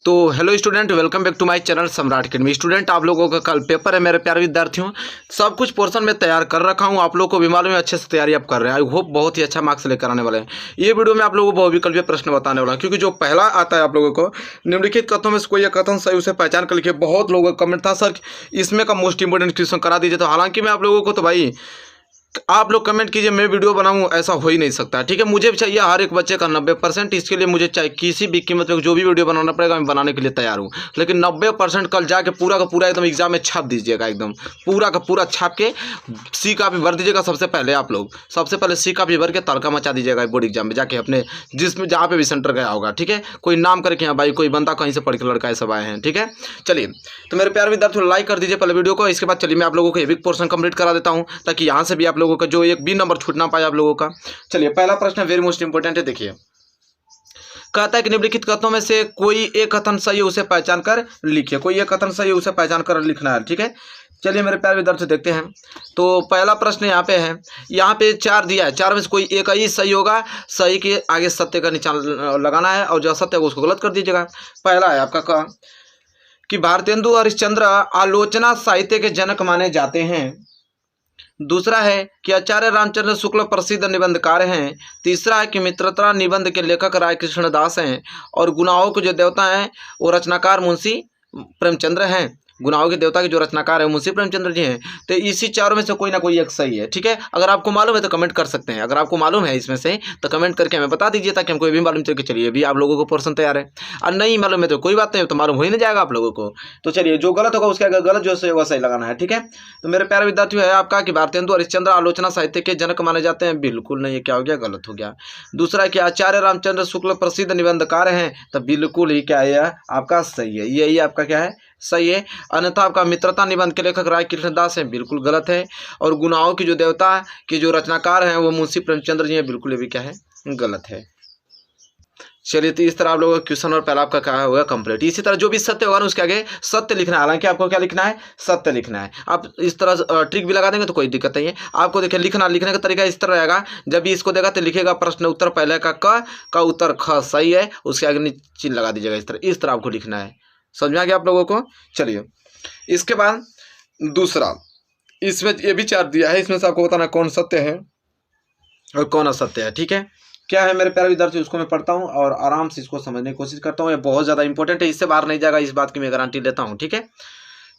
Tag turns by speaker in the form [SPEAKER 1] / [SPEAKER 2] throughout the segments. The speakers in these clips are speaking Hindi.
[SPEAKER 1] तो hello student, welcome back to my channel Samrat academy. Student, आप लोगों का कल पेपर है मेरे प्यारे विद्यार्थियों। सब कुछ पोर्शन में तैयार कर रखा हूं, आप लोगों को भी मालूम है, अच्छे से तैयारी आप कर रहे हैं। आई होप बहुत ही अच्छा मार्क्स लेकर आने वाले हैं। ये वीडियो में आप लोगों को बहुविकल्पीय प्रश्न बताने वाला हूं, क्योंकि जो पहला आता है आप लोगों को निम्नलिखित कथनों में से कोई एक कथन सही उसे पहचान कर लिखिए। बहुत लोगों का कमेंट था सर इसमें का मोस्ट इंपोर्टेंट क्वेश्चन करा दीजिए, तो हालांकि मैं आप लोगों को तो भाई आप लोग कमेंट कीजिए, मैं वीडियो बनाऊं, ऐसा हो ही नहीं सकता। ठीक है, मुझे चाहिए हर एक बच्चे का 90%। इसके लिए मुझे चाहे किसी भी कीमत पे जो भी वीडियो बनाना पड़ेगा, मैं बनाने के लिए तैयार हूं। लेकिन 90% कल जाके पूरा का पूरा एकदम एग्जाम में छाप दीजिएगा, एकदम पूरा का पूरा छाप के सी कापी भर दीजिएगा। सबसे पहले आप लोग सबसे पहले सी कापी भर के तड़का मचा दीजिएगा बोर्ड एग्जाम में जाके, अपने जिसमें जहाँ पे भी सेंटर गया होगा। ठीक है, कोई नाम करके यहाँ भाई कोई बंदा कहीं से पढ़ के लड़का सब आए हैं। ठीक है, चलिए तो मेरे प्यारे विद्यार्थियों लाइक कर दीजिए पहले वीडियो को। इसके बाद चलिए मैं आप लोगों को ये भी पोर्शन कंप्लीट करा देता हूँ, ताकि यहाँ से भी आप लोगों का जो एक भी नंबर छूट ना पाए आप लोगों का। चलिए पहला प्रश्न वेरी मोस्ट इंपोर्टेंट है, देखिए। कहता है कि निम्नलिखित कथनों में से कोई एक कथन सही है उसे पहचान कर लिखिए। कोई एक कथन सही है उसे पहचान कर लिखना है। ठीक है, चलिए मेरे प्यारे विद्यार्थी देखते हैं। तो पहला प्रश्न यहाँ पे है, यहाँ पे 4 दिया है, 4 में से कोई एक ही सही होगा। सही के आगे सत्य का निशान लगाना है, और जो असत्य है उसको गलत कर दीजिएगा। पहला है आपका कहा कि भारतेंदु हरिश्चंद्र आलोचना साहित्य के जनक माने जाते हैं। दूसरा है कि आचार्य रामचंद्र शुक्ल प्रसिद्ध निबंधकार हैं। तीसरा है कि मित्रता निबंध के लेखक राय कृष्ण दास हैं। और गुनाहों के जो देवता हैं वो रचनाकार मुंशी प्रेमचंद्र हैं। गुनाहों के देवता के जो रचनाकार है मुंशी प्रेमचंद्र जी हैं। तो इसी चारों में से कोई ना कोई एक सही है। ठीक है, अगर आपको मालूम है तो कमेंट कर सकते हैं। अगर आपको मालूम है इसमें से तो कमेंट करके हमें बता दीजिए, ताकि हमको भी मालूम चल के चलिए अभी आप लोगों को पोर्शन तैयार है। और नहीं मालूम है तो कोई बात नहीं, तो मालूम हो ही नहीं जाएगा आप लोगों को। तो चलिए जो गलत होगा उसके आगे गलत, जो सही होगा सही लगाना है। ठीक है, तो मेरे प्यारे विद्यार्थियों है आपका कि भारतेंदु हरिश्चंद्र आलोचना साहित्य के जनक माने जाते हैं। बिल्कुल नहीं, ये क्या हो गया, गलत हो गया। दूसरा कि आचार्य रामचंद्र शुक्ल प्रसिद्ध निबंधकार हैं, तो बिल्कुल ही क्या है आपका सही है, यही आपका क्या है सही है। अन्यथा आपका मित्रता निबंध के लेखक राय कृष्णदास हैं, बिल्कुल गलत है। और गुनाहों की जो देवता के जो रचनाकार हैं वो मुंशी प्रेमचंद्र जी हैं, बिल्कुल ये भी क्या है गलत है। चलिए तो इस तरह आप लोगों का क्वेश्चन और पहला आपका क्या होगा कंप्लीट। इसी तरह जो भी सत्य होगा ना उसके आगे सत्य लिखना है। हालांकि आपको क्या लिखना है, सत्य लिखना है। आप इस तरह ट्रिक भी लगा देंगे तो कोई दिक्कत नहीं है। आपको देखिए लिखने का तरीका इस तरह रहेगा, जब भी इसको देगा तो लिखेगा प्रश्न उत्तर पहले का उत्तर ख सही है, उसके आगे नीचे लगा दीजिएगा। इस तरह आपको लिखना है। समझ में आ गया आप लोगों को। चलिए इसके बाद दूसरा, इसमें ये भी 4 दिया है, इसमें से आपको बताना कौन सत्य है और कौन असत्य है। ठीक है, क्या है मेरे प्यारे विद्यार्थी, उसको मैं पढ़ता हूँ और आराम से इसको समझने की कोशिश करता हूँ। ये बहुत ज़्यादा इंपॉर्टेंट है, इससे बाहर नहीं जाएगा, इस बात की मैं गारंटी लेता हूँ। ठीक है,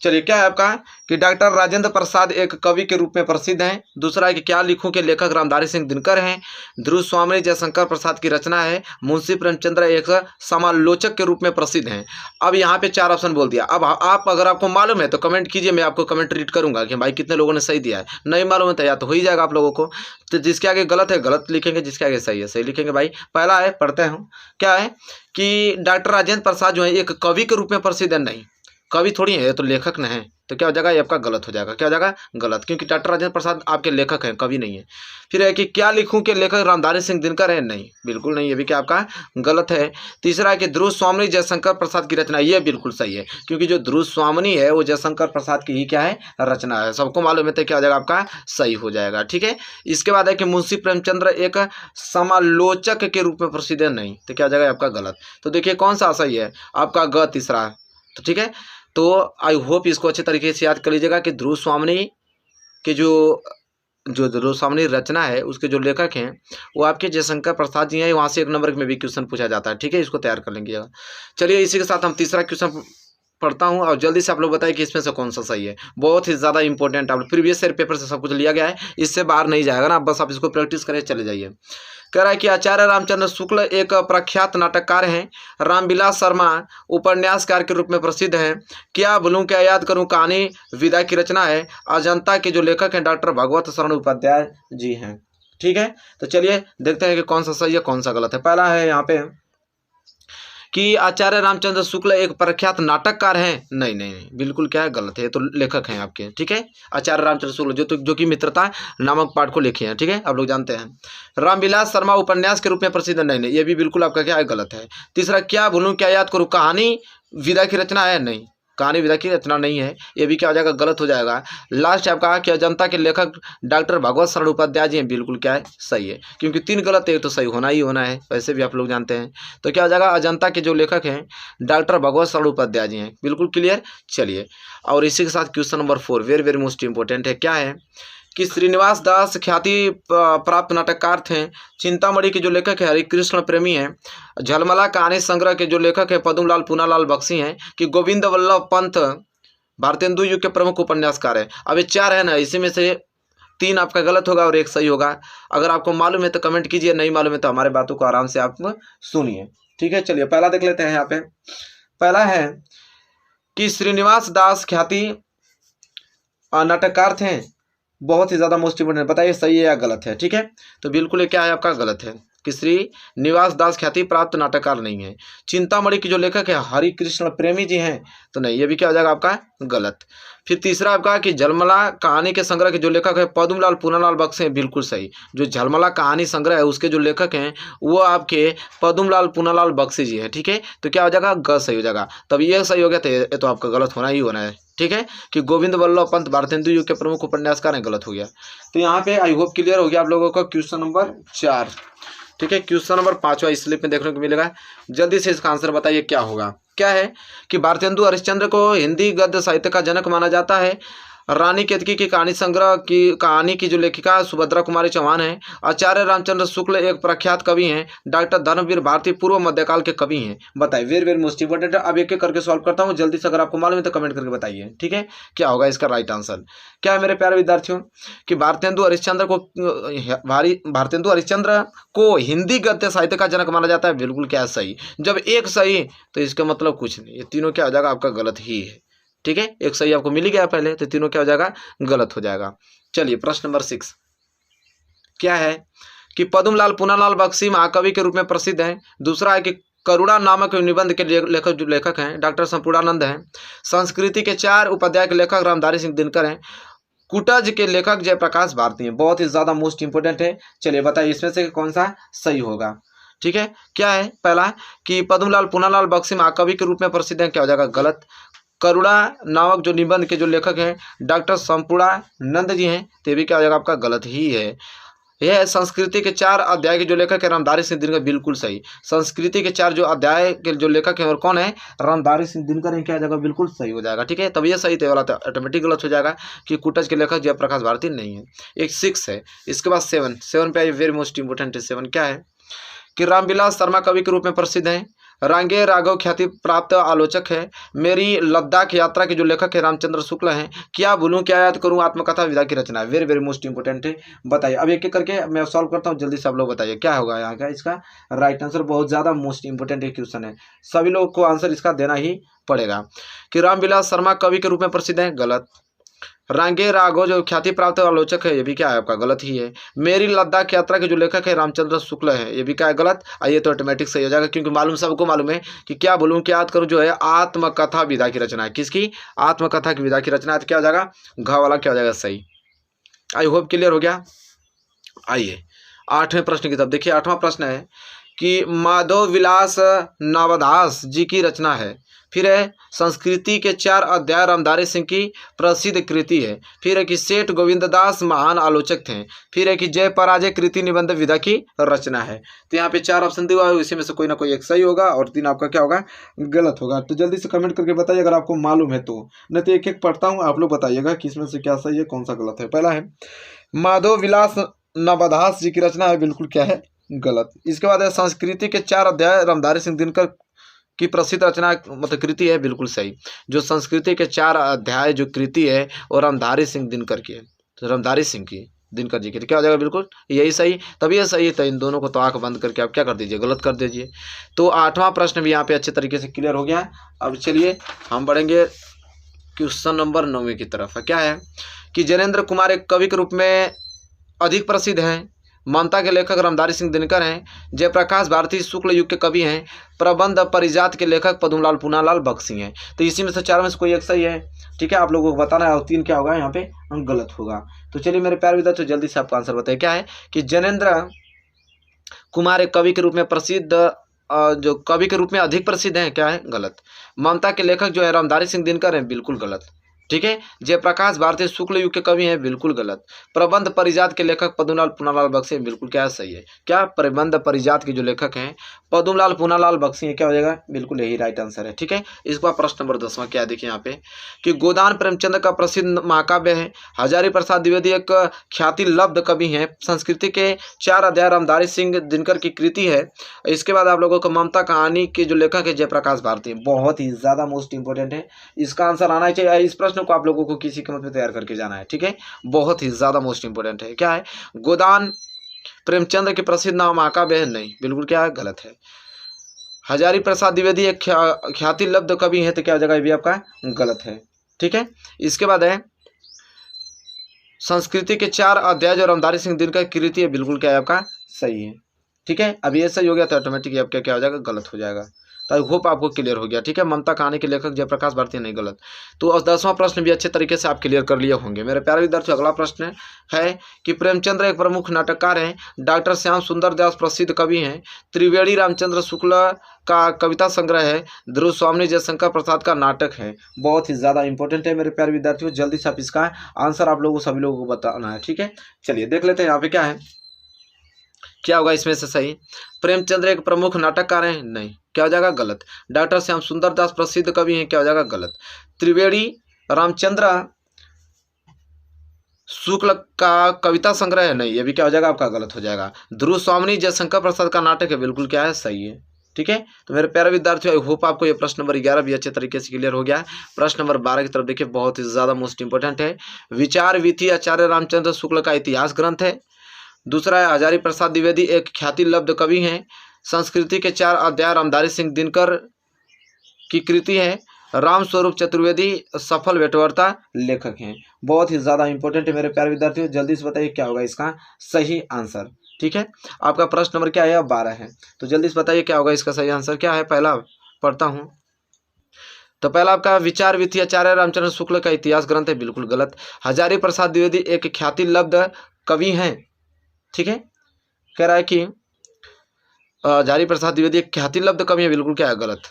[SPEAKER 1] चलिए क्या है आपका कि डॉक्टर राजेंद्र प्रसाद एक कवि के रूप में प्रसिद्ध हैं। दूसरा है कि क्या लिखूं के लेखक रामधारी सिंह दिनकर हैं। ध्रुव स्वामी जयशंकर प्रसाद की रचना है। मुंशी प्रेमचंद्र एक समालोचक के रूप में प्रसिद्ध हैं। अब यहाँ पे 4 ऑप्शन बोल दिया। अब आप अगर आपको मालूम है तो कमेंट कीजिए, मैं आपको कमेंट रीड करूंगा कि भाई कितने लोगों ने सही दिया है। नहीं मालूम है तो या तो हो ही जाएगा आप लोगों को। तो जिसके आगे गलत है गलत लिखेंगे, जिसके आगे सही है सही लिखेंगे। भाई पहला है, पढ़ते हैं क्या है कि डॉक्टर राजेंद्र प्रसाद जो है एक कवि के रूप में प्रसिद्ध है। नहीं, कवि थोड़ी है, तो लेखक न है, तो क्या हो जाएगा ये आपका गलत हो जाएगा। क्या हो जाएगा गलत, क्योंकि डॉक्टर राजेंद्र प्रसाद आपके लेखक हैं, कवि नहीं है। फिर है कि क्या लिखूं के लेखक रामधारी सिंह दिनकर है। नहीं, बिल्कुल नहीं, ये भी क्या आपका गलत है। तीसरा है कि ध्रुव स्वामी जयशंकर प्रसाद की रचना, ये बिल्कुल सही है, क्योंकि जो ध्रुव स्वामी है वो जयशंकर प्रसाद की ही क्या है रचना है। सबको मालूम है तो क्या हो जाएगा आपका सही हो जाएगा। ठीक है, इसके बाद है कि मुंशी प्रेमचंद्र एक समालोचक के रूप में प्रसिद्ध है। नहीं, तो क्या हो जाएगा आपका गलत। तो देखिए कौन सा सही है आपका ग तीसरा। तो ठीक है, तो आई होप इसको अच्छे तरीके से याद कर लीजिएगा कि ध्रुव स्वामी के जो ध्रुव स्वामी रचना है उसके जो लेखक हैं वो आपके जयशंकर प्रसाद जी हैं। वहाँ से 1 नंबर में भी क्वेश्चन पूछा जाता है। ठीक है, इसको तैयार कर लेंगे। चलिए इसी के साथ हम तीसरा क्वेश्चन पढ़ता हूँ और जल्दी से आप लोग बताइए कि इसमें से कौन सा सही है। बहुत ही ज़्यादा इंपॉर्टेंट, आप प्रीवियस ईयर पेपर से सब कुछ लिया गया है, इससे बाहर नहीं जाएगा ना, बस आप इसको प्रैक्टिस करें चले जाइए। कह रहा है कि आचार्य रामचंद्र शुक्ल एक प्रख्यात नाटककार हैं। रामविलास शर्मा उपन्यासकार के रूप में प्रसिद्ध हैं। क्या भूलूं क्या याद करूं कहानी विदा की रचना है। अजंता के जो लेखक हैं डॉक्टर भगवत शरण उपाध्याय जी हैं। ठीक है, तो चलिए देखते हैं कि कौन सा सही है कौन सा गलत है। पहला है यहाँ पे कि आचार्य रामचंद्र शुक्ल एक प्रख्यात नाटककार हैं। नहीं नहीं नहीं, बिल्कुल क्या है गलत है, तो लेखक हैं आपके। ठीक है, आचार्य रामचंद्र शुक्ल जो कि मित्रता नामक पाठ को लिखे हैं। ठीक है, आप लोग जानते हैं। रामविलास शर्मा उपन्यास के रूप में प्रसिद्ध, नहीं नहीं, ये भी बिल्कुल आपका क्या है गलत है। तीसरा, क्या भूलूं क्या याद करूं कहानी विदा की रचना है। नहीं, कहानी विधा की रचना नहीं है, ये भी क्या हो जाएगा, गलत हो जाएगा। लास्ट आपका कहा कि अजंता के लेखक डॉक्टर भगवत शरण उपाध्याय जी हैं, बिल्कुल क्या है, सही है, क्योंकि 3 गलत है तो सही होना ही होना है, वैसे भी आप लोग जानते हैं। तो क्या हो जाएगा, अजंता के जो लेखक हैं डॉक्टर भगवत शरण उपाध्याय जी हैं, बिल्कुल क्लियर। चलिए, और इसी के साथ question number 4 very very most important है, क्या है कि श्रीनिवास दास ख्याति प्राप्त नाटककार थे। चिंतामणि के जो लेखक है हरिकृष्ण प्रेमी हैं। झलमला कहानी संग्रह के जो लेखक है पद्मलाल पूनालाल बख्शी हैं। कि गोविंद वल्लभ पंत भारतेंदु युग के प्रमुख उपन्यासकार है। अब ये 4 है ना, इसी में से 3 आपका गलत होगा और 1 सही होगा। अगर आपको मालूम है तो कमेंट कीजिए, नहीं मालूम है तो हमारे बातों को आराम से आप सुनिए, ठीक है। चलिए पहला देख लेते हैं। यहाँ पे पहला है कि श्रीनिवास दास ख्याति नाटककार थे, बहुत ही ज्यादा मोस्ट इंपोर्टेंट, बताइए सही है या गलत है, ठीक है। तो बिल्कुल ये क्या है आपका, गलत है कि श्रीनिवास दास ख्याति प्राप्त नाटककार नहीं है। चिंतामणि के जो लेखक है हरिकृष्ण प्रेमी जी हैं, तो नहीं, ये भी क्या हो जाएगा आपका, गलत। फिर तीसरा आपका कि झलमला कहानी के संग्रह के जो लेखक है पद्मलाल पूनालाल बख्शी हैं, बिल्कुल सही। जो झलमला कहानी संग्रह है उसके जो लेखक हैं वो आपके पद्मलाल पूनालाल बख्शी जी हैं, ठीक है। तो क्या हो जाएगा, ग सही हो जाएगा। तब ये सही हो गया, तो ये तो आपका गलत होना ही होना है, ठीक है। कि गोविंद वल्लभ पंत भारतेंदु युग के प्रमुख उपन्यासकार हैं, गलत हो गया। तो यहाँ पे आई होप क्लियर हो गया आप लोगों का क्वेश्चन नंबर 4, ठीक है। क्वेश्चन नंबर 5वां इस स्लिप में देखने को मिलेगा, जल्दी से इसका आंसर बताइए क्या होगा। क्या है कि भारतेंदु हरिश्चंद्र को हिंदी गद्य साहित्य का जनक माना जाता है। रानी केतकी की कहानी संग्रह की कहानी की जो लेखिका सुभद्रा कुमारी चौहान है। आचार्य रामचंद्र शुक्ल एक प्रख्यात कवि हैं। डॉक्टर धर्मवीर भारती पूर्व मध्यकाल के कवि हैं। बताइए, वेरी वेरी मोस्ट इंपोर्टेंट है। अब एक एक करके सॉल्व करता हूँ, जल्दी से अगर आपको मालूम है तो कमेंट करके बताइए, ठीक है। क्या होगा इसका राइट आंसर। क्या है मेरे प्यारे विद्यार्थियों कि भारतेंदु हरिश्चंद्र को हिंदी गद्य साहित्य का जनक माना जाता है, बिल्कुल क्या सही। जब एक सही तो इसका मतलब कुछ नहीं, ये तीनों क्या हो जाएगा आपका गलत ही है, ठीक है। एक सही आपको मिल गया पहले, तो तीनों क्या हो जाएगा, गलत हो जाएगा। चलिए प्रश्न नंबर 6 क्या है कि पद्मलाल पूनालाल बख्शी महाकवि के रूप में प्रसिद्ध हैं। दूसरा है कि करुणा नामक निबंध के लेखक हैं डॉक्टर संपूर्णानंद हैं। संस्कृति के 4 उपाध्याय के लेखक रामधारी सिंह दिनकर हैं। कुटज के लेखक जयप्रकाश भारती हैं। बहुत ही ज्यादा मोस्ट इंपोर्टेंट है। चलिए बताइए इसमें से कौन सा सही होगा, ठीक है। क्या है पहला कि पद्मलाल पूनालाल बख्शी महाकवि के रूप में प्रसिद्ध हैं, क्या हो जाएगा, गलत। करुणा नामक जो निबंध के जो लेखक हैं डॉक्टर संपूर्णानंद जी हैं, तो ये भी क्या हो जाएगा आपका, गलत ही है। यह संस्कृति के 4 अध्याय के जो लेखक है रामधारी सिंह दिनकर, बिल्कुल सही। संस्कृति के 4 जो अध्याय के जो लेखक हैं और कौन है, रामधारी सिंह दिनकर, क्या हो जाएगा, बिल्कुल सही हो जाएगा, ठीक है। तब ये सही थे वाला तो ऑटोमेटिक गलत हो जाएगा कि कुटज के लेखक जयप्रकाश भारती नहीं है। एक 6 है। इसके बाद 7 पे वेरी मोस्ट इंपोर्टेंट है। 7 क्या है कि रामविलास शर्मा कवि के रूप में प्रसिद्ध हैं। रांगे राघव ख्याति प्राप्त आलोचक है। मेरी लद्दाख यात्रा के जो लेखक है रामचंद्र शुक्ल हैं। क्या भूलूं क्या याद करूं आत्मकथा विधा की रचना है। वेरी वेरी मोस्ट इंपोर्टेंट है। बताइए, अब एक एक करके मैं सॉल्व करता हूं, जल्दी से आप लोग बताइए क्या होगा यहाँ का इसका राइट आंसर। बहुत ज्यादा मोस्ट इंपोर्टेंट क्वेश्चन है, सभी लोग को आंसर इसका देना ही पड़ेगा। कि रामविलास शर्मा कवि के रूप में प्रसिद्ध है, गलत। रांगे राघव जो ख्याति प्राप्त आलोचक है, ये भी क्या है आपका, गलत ही है। मेरी लद्दाख यात्रा के जो लेखक है रामचंद्र शुक्ल है, ये भी क्या है, गलत। ये तो ऑटोमेटिक सही हो जाएगा, क्योंकि मालूम सबको मालूम है कि क्या बोलूं क्या याद करूं जो है आत्मकथा विधा की रचना है। किसकी, आत्मकथा की विधा की रचना है। तो क्या हो जाएगा, घ वाला क्या हो जाएगा, सही। आई होप क्लियर हो गया। आइए 8वें प्रश्न की तरफ देखिए। 8वां प्रश्न है कि माधव विलास नवदास जी की रचना है। फिर है संस्कृति के 4 अध्याय रामधारी सिंह की प्रसिद्ध कृति है। फिर है कि सेठ गोविंददास महान आलोचक थे। फिर है कि जय पराजय कृति निबंध विधा की रचना है। तो यहाँ पे 4 ऑप्शन दिया है, इसी में से कोई ना कोई एक सही होगा और 3 आपका क्या होगा, गलत होगा। तो जल्दी से कमेंट करके बताइए अगर आपको मालूम है तो, नहीं तो एक एक पढ़ता हूँ, आप लोग बताइएगा कि इसमें से क्या सही है कौन सा गलत है। पहला है माधव विलास नवदास जी की रचना है, बिल्कुल क्या है, गलत। इसके बाद है संस्कृति के 4 अध्याय रामधारी सिंह दिनकर की प्रसिद्ध रचना मतलब कृति है, बिल्कुल सही। जो संस्कृति के 4 अध्याय जो कृति है वो रामधारी सिंह दिनकर की है। तो रामधारी सिंह की दिनकर जी की, तो क्या हो जाएगा, बिल्कुल यही सही। तभी ये सही है। तो इन दोनों को तो आंख बंद करके आप क्या कर दीजिए, गलत कर दीजिए। तो 8वां प्रश्न भी यहाँ पे अच्छे तरीके से क्लियर हो गया। अब चलिए हम बढ़ेंगे क्वेश्चन नंबर 9 की तरफ। क्या है कि जैनेन्द्र कुमार एक कवि के रूप में अधिक प्रसिद्ध हैं। ममता के लेखक रामधारी सिंह दिनकर हैं। जयप्रकाश भारती शुक्ल युग के कवि हैं। प्रबंध परिजात के लेखक पद्मलाल पूनालाल बख्शी हैं। तो इसी में से 4 में से कोई एक सही है, ठीक है। आप लोगों को बताना है और 3 क्या होगा यहाँ पे गलत होगा। तो चलिए मेरे प्यारे विद्यार्थियों जल्दी से आपका आंसर बताइए। क्या है कि जैनेन्द्र कुमार एक कवि के रूप में प्रसिद्ध जो कवि के रूप में अधिक प्रसिद्ध हैं, क्या है, गलत। ममता के लेखक जो है रामधारी सिंह दिनकर हैं, बिल्कुल गलत। ठीक है। जयप्रकाश भारती शुक्ल युग के कवि हैं, बिल्कुल गलत। प्रबंध परिजात के लेखक पद्मलाल पूनालाल बख्शी, बिल्कुल क्या है, सही है। क्या प्रबंध परिजात के जो लेखक हैं पद्मलाल पूनालाल बख्शी हैं, क्या हो जाएगा, बिल्कुल यही राइट आंसर है। ठीक है। इस बार प्रश्न नंबर 10वां क्या है, देखिए यहाँ पे कि गोदान प्रेमचंद का प्रसिद्ध महाकाव्य है। हजारी प्रसाद द्विवेदी एक ख्याति लब्ध कवि हैं। संस्कृति के 4 अध्याय रामधारी सिंह दिनकर की कृति है। इसके बाद आप लोगों को ममता कहानी के जो लेखक है जयप्रकाश भारती, बहुत ही ज्यादा मोस्ट इंपोर्टेंट है, इसका आंसर आना चाहिए। इस प्रश्न को आप लोगों को किसी कीमत में तैयार करके जाना है। ठीक है। बहुत ही ज्यादा मोस्ट इंपोर्टेंट है। क्या है, गोदान प्रेमचंद के प्रसिद्ध नाम महाकाव्य है, नहीं, बिल्कुल क्या है, गलत है। हजारी प्रसाद द्विवेदी एक ख्याति लब्ध कवि है, तो क्या हो जाएगा, ये भी आपका गलत है। ठीक है। इसके बाद है संस्कृति के 4 अध्याय जो रामधारी सिंह दिनकर की कृति है, बिल्कुल क्या है, आपका सही है। ठीक है। अब ये सही हो गया तो ऑटोमेटिक आपका क्या हो जाएगा, गलत हो जाएगा। तो आई होप आपको क्लियर हो गया। ठीक है। ममता कहानी के लेखक जयप्रकाश भारती, नहीं, गलत। तो 10वां प्रश्न भी अच्छे तरीके से आप क्लियर कर लिए होंगे मेरे प्यारे विद्यार्थियों। अगला प्रश्न है कि प्रेमचंद्र एक प्रमुख नाटककार हैं। डॉक्टर श्याम सुंदर दास प्रसिद्ध कवि हैं। त्रिवेणी रामचंद्र शुक्ल का कविता संग्रह है। ध्रुव स्वामी जयशंकर प्रसाद का नाटक है। बहुत ही ज्यादा इंपॉर्टेंट है मेरे प्यारे विद्यार्थियों। जल्दी से आप इसका आंसर आप लोगों सभी लोगों को बताना है। ठीक है। चलिए देख लेते हैं यहाँ पे क्या है, क्या होगा इसमें से सही। प्रेमचंद्र एक प्रमुख नाटककार हैं, नहीं, क्या हो जाएगा, गलत। डॉक्टर श्याम सुंदर दास प्रसिद्ध कवि हैं, क्या हो जाएगा, गलत। त्रिवेणी रामचंद्र शुक्ल का कविता संग्रह है, नहीं, ये भी क्या हो जाएगा, आपका गलत हो जाएगा। ध्रुव स्वामी जयशंकर प्रसाद का नाटक है, बिल्कुल क्या है, सही है। ठीक है। तो मेरे प्यारे विद्यार्थियों, आई होप आपको ये प्रश्न नंबर 11 भी अच्छे तरीके से क्लियर हो गया है। प्रश्न नंबर 12 की तरफ देखिए, बहुत ही ज्यादा मोस्ट इंपोर्टेंट है। विचार विधि आचार्य रामचंद्र शुक्ल का इतिहास ग्रंथ है। दूसरा है हजारी प्रसाद द्विवेदी एक ख्याति लब्ध कवि हैं। संस्कृति के 4 अध्याय रामधारी सिंह दिनकर की कृति है। राम स्वरूप चतुर्वेदी सफल वेटवर्ता लेखक हैं। बहुत ही ज्यादा इंपॉर्टेंट है मेरे प्यारे विद्यार्थियों। जल्दी से बताइए क्या होगा इसका सही आंसर। ठीक है। आपका प्रश्न नंबर क्या है, 12 है। तो जल्दी से बताइए क्या होगा इसका सही आंसर। क्या है, पहला पढ़ता हूं। तो पहला आपका विचार विधि आचार्य रामचंद्र शुक्ल का इतिहास ग्रंथ है, बिल्कुल गलत। हजारी प्रसाद द्विवेदी एक ख्याति लब्ध कवि हैं। ठीक है। कह रहा है कि हजारी प्रसाद द्विवेदी एक ख्याति लब्ध कवि है, बिल्कुल क्या है, गलत।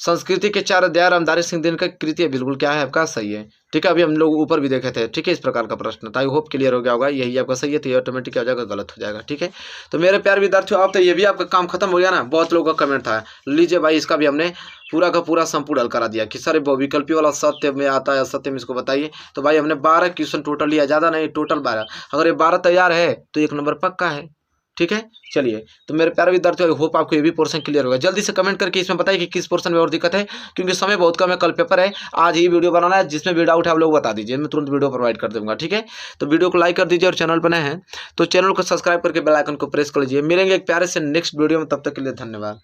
[SPEAKER 1] संस्कृति के 4 अध्याय रामधारी सिंह दिनकर कृति है, बिल्कुल क्या है, आपका सही है। ठीक है। अभी हम लोग ऊपर भी देखे थे। ठीक है। इस प्रकार का प्रश्न था। आई होप क्लियर हो गया होगा। यही आपका सही है, तो ये ऑटोमेटिक क्या हो जाएगा, गलत हो जाएगा। ठीक है। तो मेरे प्यारे विद्यार्थियों, अब तो ये भी आपका काम खत्म हो गया ना। बहुत लोगों का कमेंट था, लीजिए भाई इसका भी हमने पूरा का पूरा संपूर्ण हल करा दिया कि सर विकल्पी वाला सत्य में आता है, असत्य में इसको बताइए। तो भाई हमने 12 क्वेश्चन टोटल लिया, ज़्यादा नहीं, टोटल 12। अगर ये 12 तैयार है तो 1 नंबर पक्का है। ठीक है। चलिए, तो मेरे प्यारे विद्यार्थियों, होप आपको ये भी पोर्शन क्लियर होगा। जल्दी से कमेंट करके इसमें बताइए कि किस पोर्शन में और दिक्कत है, क्योंकि समय बहुत कम है, कल पेपर है। आज ही वीडियो बनाना है, जिसमें भी डाउट है आप लोग बता दीजिए, मैं तुरंत वीडियो प्रोवाइड कर दूंगा। ठीक है। तो वीडियो को लाइक कर दीजिए और चैनल पर नए हैं तो चैनल को सब्सक्राइब करके बेल आइकन को प्रेस कर लीजिए। मिलेंगे एक प्यारे से नेक्स्ट वीडियो में, तब तक के लिए धन्यवाद।